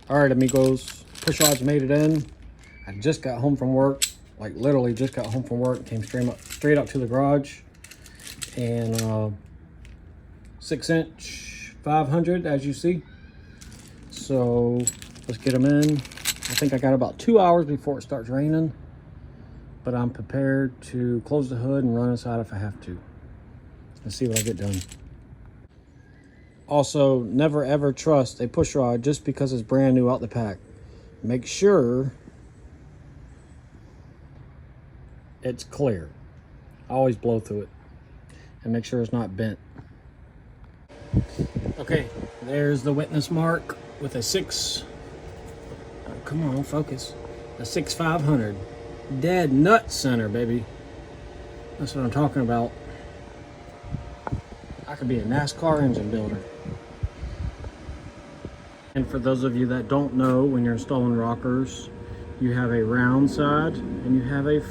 All right, amigos, push rods made it in. I just got home from work, like literally just got home from work, came straight up to the garage, and 6-inch 500, as you see. So let's get them in. I think I got about 2 hours before it starts raining, but I'm prepared to close the hood and run inside if I have to. Let's see what I get done. Also, never ever trust a push rod just because it's brand new out the pack. Make sure it's clear. I always blow through it and make sure it's not bent. Okay, there's the witness mark with a 6, oh, come on, focus, a 6-500. Dead nut center, baby. That's what I'm talking about. I could be a NASCAR engine builder. And for those of you that don't know, when you're installing rockers, you have a round side and you have a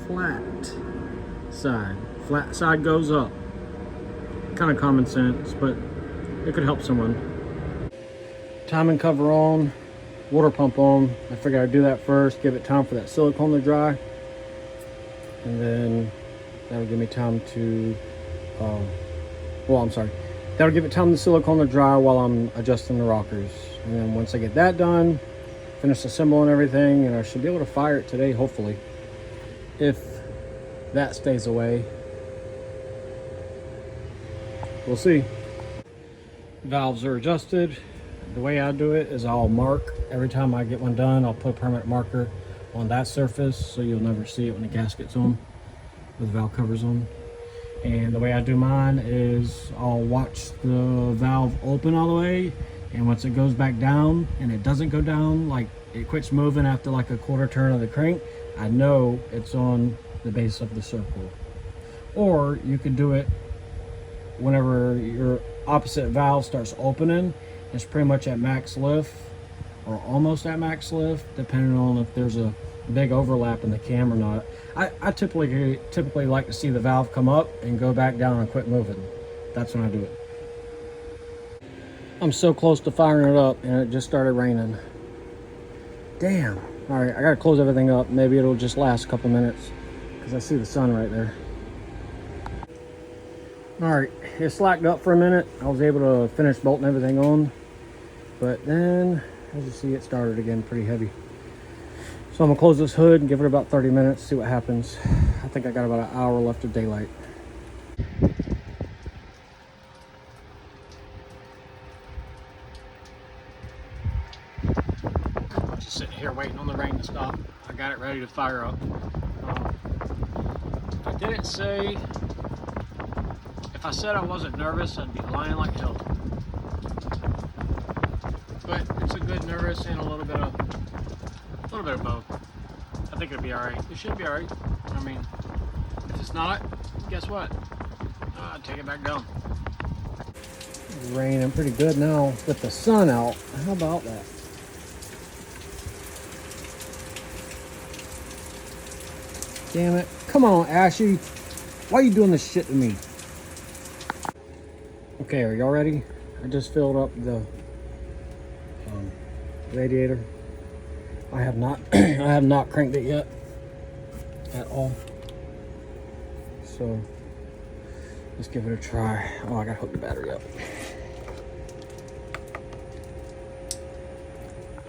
flat side. Flat side goes up. Kind of common sense, but it could help someone. Timing cover on, water pump on. I figured I'd do that first, give it time for that silicone to dry. And then that'll give me time to, that'll give it time the silicone to dry while I'm adjusting the rockers. And then once I get that done, finish assembling everything, and I should be able to fire it today, hopefully, if that stays away. We'll see. Valves are adjusted. The way I do it is I'll mark every time I get one done. I'll put a permanent marker on that surface so you'll never see it when the gasket's on with the valve covers on. And the way I do mine is I'll watch the valve open all the way, and once it goes back down and it doesn't go down, like it quits moving after like a quarter turn of the crank, I know it's on the base of the circle. Or you could do it whenever your opposite valve starts opening. It's pretty much at max lift or almost at max lift, depending on if there's a big overlap in the cam or not. I typically like to see the valve come up and go back down and quit moving. That's when I do it. I'm so close to firing it up and it just started raining. Damn. All right, I gotta close everything up. Maybe it'll just last a couple minutes because I see the sun right there. All right, it slacked up for a minute. I was able to finish bolting everything on, but then as you see, it started again pretty heavy. So I'm gonna close this hood and give it about 30 minutes, see what happens. I think I got about an hour left of daylight. I'm just sitting here waiting on the rain to stop. I got it ready to fire up. I didn't say, if I said I wasn't nervous, I'd be lying like hell. But it's a good nervous and a little bit of both. I think it'll be all right. It should be all right. I mean, if it's not, guess what? Take it back down. It's raining pretty good now with the sun out. How about that? Damn it. Come on, Ashy. Why are you doing this shit to me? Okay, are y'all ready? I just filled up the radiator. I have not cranked it yet at all. So let's give it a try. Oh, I gotta hook the battery up.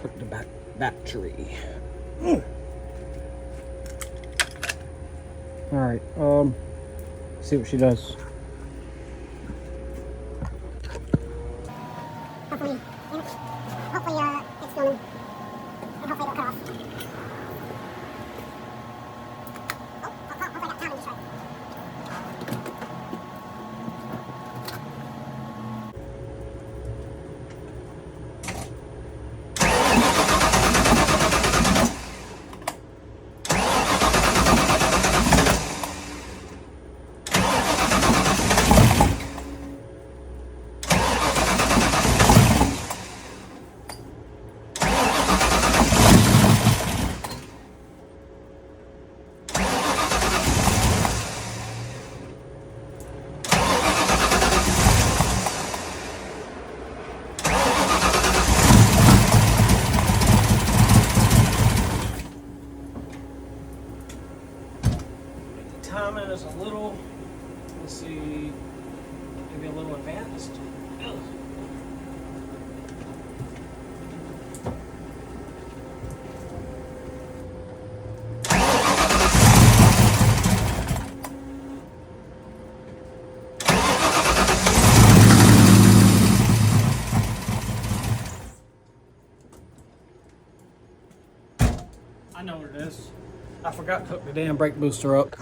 Hook the battery. All right. See what she does. Hopefully it's filming, and hopefully it'll cut off. Hopefully I got timing just right. I know what it is. I forgot to hook the damn brake booster up.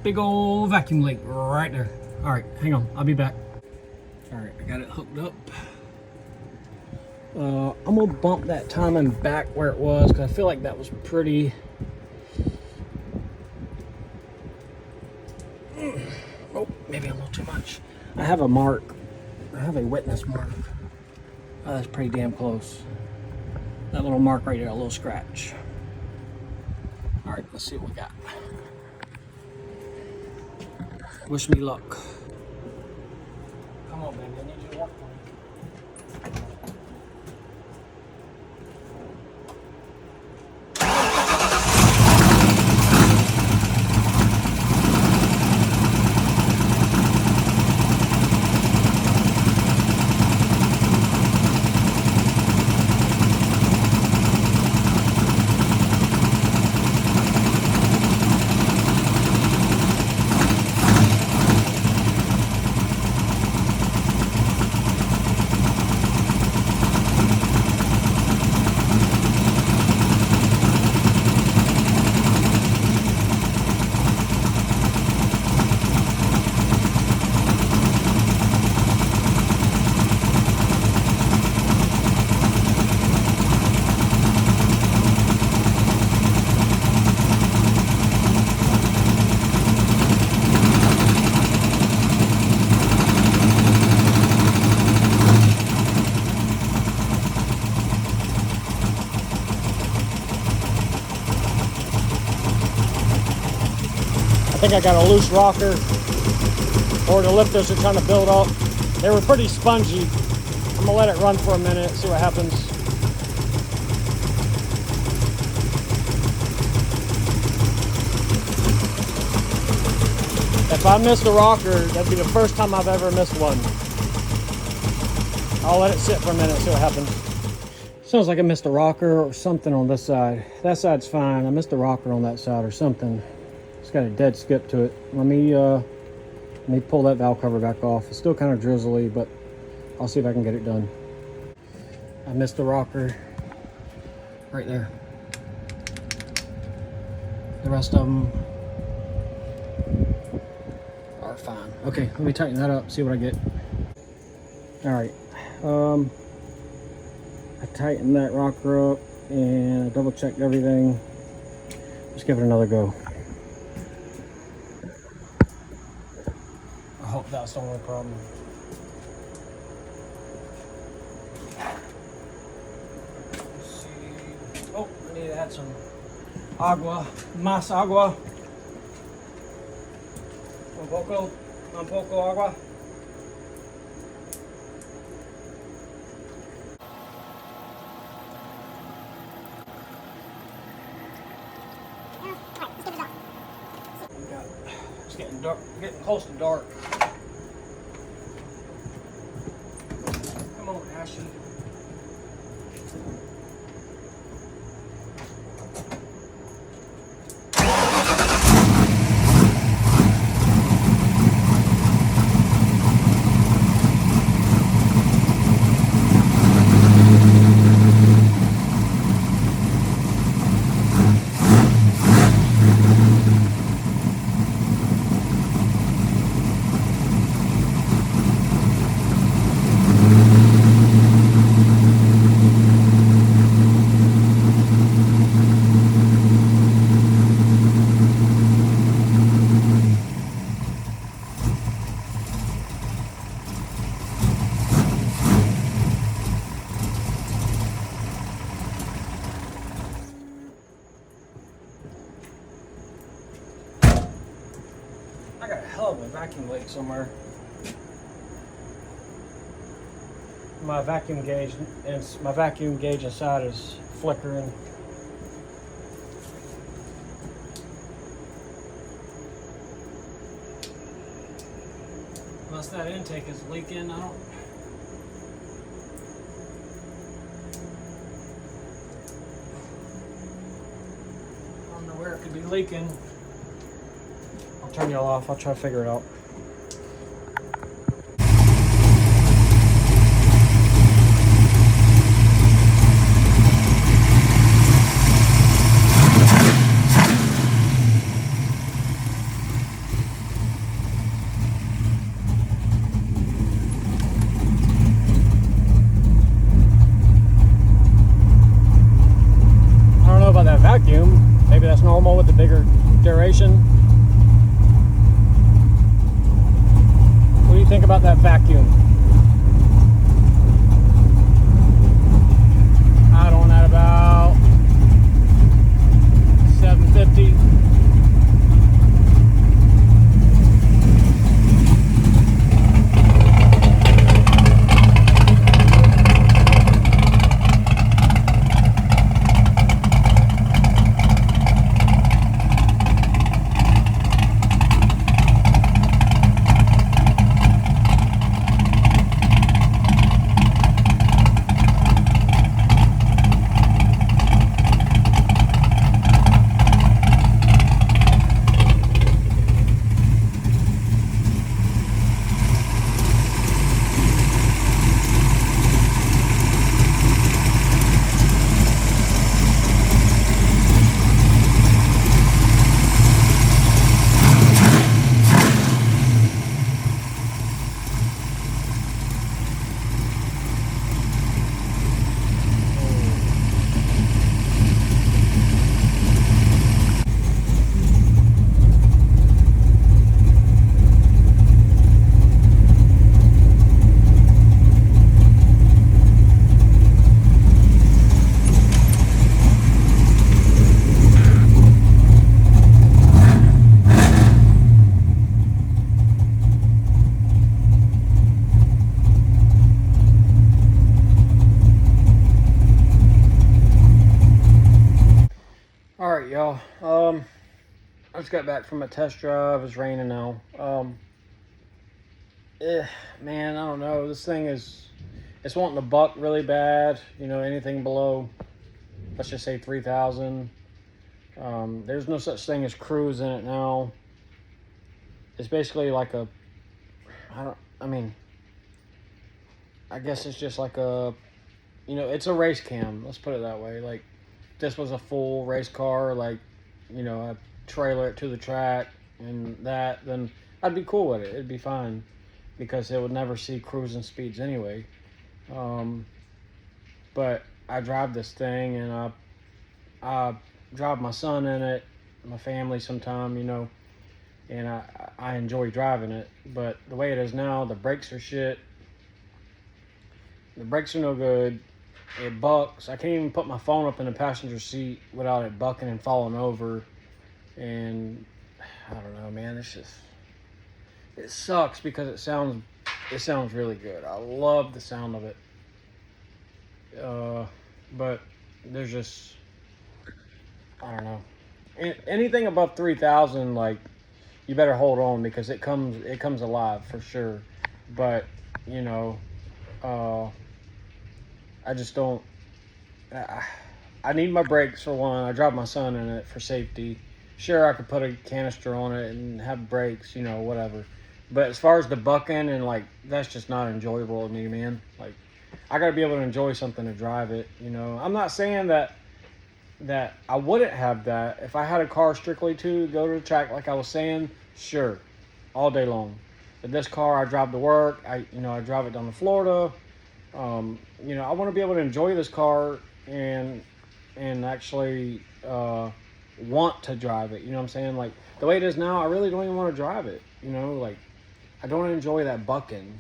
Big old vacuum leak right there. All right, hang on, I'll be back. All right, I got it hooked up. I'm gonna bump that timing back where it was because I feel like that was pretty. Oh, maybe a little too much. I have a mark. I have a witness mark. Oh, that's pretty damn close. That little mark right there, a little scratch. All right, let's see what we got. Wish me luck. Come on, baby, I need you to work for me. I think I got a loose rocker, or the lifters are trying to build up. They were pretty spongy. I'm gonna let it run for a minute, see what happens. If I missed a rocker, that'd be the first time I've ever missed one. I'll let it sit for a minute, see what happens. Sounds like I missed a rocker or something on this side. That side's fine. I missed a rocker on that side or something. It's got a dead skip to it. Let me pull that valve cover back off. It's still kind of drizzly, but I'll see if I can get it done. I missed the rocker right there. The rest of them are fine. Okay, let me tighten that up, see what I get. All right, I tightened that rocker up and I double checked everything. Let's give it another go. I hope that's the only problem. Let's see. Oh, I need to add some agua, más agua. Un poco agua. It's getting dark, getting close to dark. Come on, Ashley. I got a hell of a vacuum leak somewhere. My vacuum gauge inside is flickering. Unless that intake is leaking, I don't know where it could be leaking. I'll turn y'all off. I'll try to figure it out. y'all. I just got back from a test drive. It's raining now. Man, I don't know. This thing it's wanting to buck really bad. You know, anything below, let's just say 3,000. There's no such thing as cruise in it now. It's basically like I guess it's just like it's a race cam. Let's put it that way. Like, this was a full race car, like, I trailer it to the track and that, then I'd be cool with it. It'd be fine because it would never see cruising speeds anyway. But I drive this thing and I drive my son in it, my family sometime, and I enjoy driving it. But the way it is now, the brakes are shit. The brakes are no good. It bucks. I can't even put my phone up in the passenger seat without it bucking and falling over. And I don't know, man. It sucks because it sounds really good. I love the sound of it. But there's just, I don't know. Anything above 3,000, like, you better hold on because it comes alive for sure. But I just don't. I need my brakes for one. I drive my son in it for safety. Sure, I could put a canister on it and have brakes, whatever. But as far as the bucking and like, that's just not enjoyable to me, man. Like, I gotta be able to enjoy something to drive it. I'm not saying that I wouldn't have that if I had a car strictly to go to the track, like I was saying. Sure, all day long. But this car, I drive to work. I drive it down to Florida. I want to be able to enjoy this car and actually want to drive it. You know what I'm saying? Like, the way it is now, I really don't even want to drive it. Like, I don't enjoy that bucking.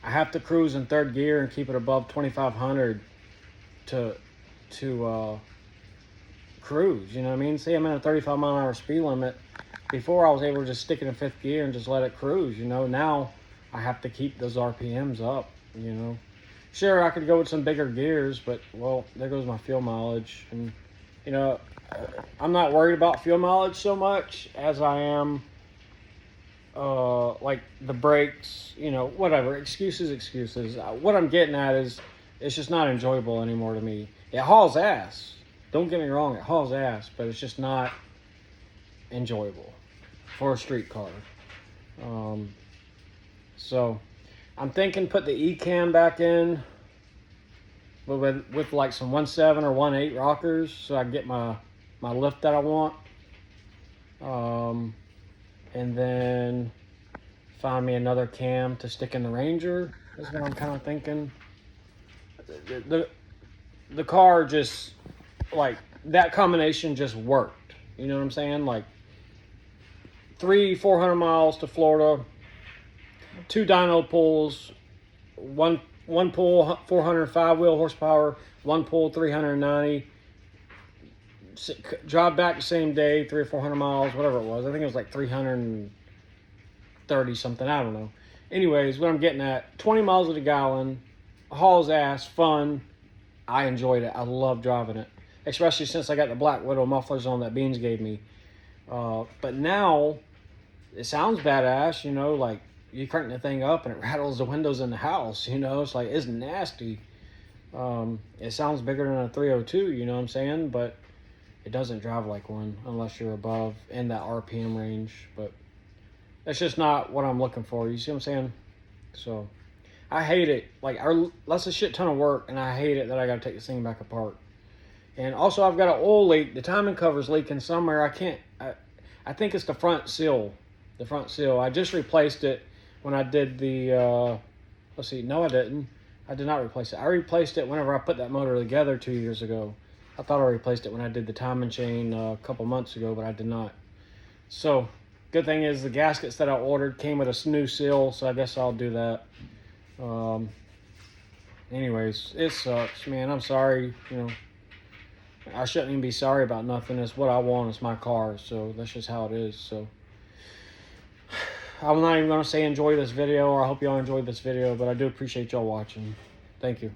I have to cruise in third gear and keep it above 2,500 to cruise. You know what I mean? Say I'm in a 35-mile-an-hour speed limit. Before, I was able to just stick it in fifth gear and just let it cruise. Now I have to keep those RPMs up. Sure, I could go with some bigger gears, but, well, there goes my fuel mileage. And I'm not worried about fuel mileage so much as I am like the brakes, whatever. Excuses. What I'm getting at is it's just not enjoyable anymore to me. It hauls ass. Don't get me wrong, it hauls ass, but it's just not enjoyable for a street car. So I'm thinking put the E-cam back in, but with like some 1.7 or 1.8 rockers, so I can get my lift that I want. And then find me another cam to stick in the Ranger. That's what I'm kind of thinking. The car just, like, that combination just worked. You know what I'm saying? Like, 400 miles to Florida, 2 dyno pulls, one pull 405 wheel horsepower, one pull 390. Drive back the same day, 300 or 400 miles, whatever it was. I think it was like 330 something. I don't know. Anyways, what I'm getting at, 20 miles to the gallon, hauls ass, fun. I enjoyed it. I love driving it, especially since I got the Black Widow mufflers on that Beans gave me. But now it sounds badass. Like, you crank the thing up and it rattles the windows in the house. It's like, it's nasty. It sounds bigger than a 302. You know what I'm saying? But it doesn't drive like one unless you're above in that RPM range. But that's just not what I'm looking for. You see what I'm saying? So I hate it. Like, that's a shit ton of work, and I hate it that I got to take this thing back apart. And also, I've got an oil leak. The timing cover's leaking somewhere. I think it's the front seal. The front seal. I just replaced it when I did the. Let's see. No, I didn't. I did not replace it. I replaced it whenever I put that motor together 2 years ago. I thought I replaced it when I did the timing chain a couple months ago, but I did not. So, good thing is the gaskets that I ordered came with a new seal, so I guess I'll do that. Anyways, it sucks, man. I'm sorry. I shouldn't even be sorry about nothing. It's what I want. It's my car, so that's just how it is. So, I'm not even going to say enjoy this video, or I hope y'all enjoyed this video, but I do appreciate y'all watching. Thank you.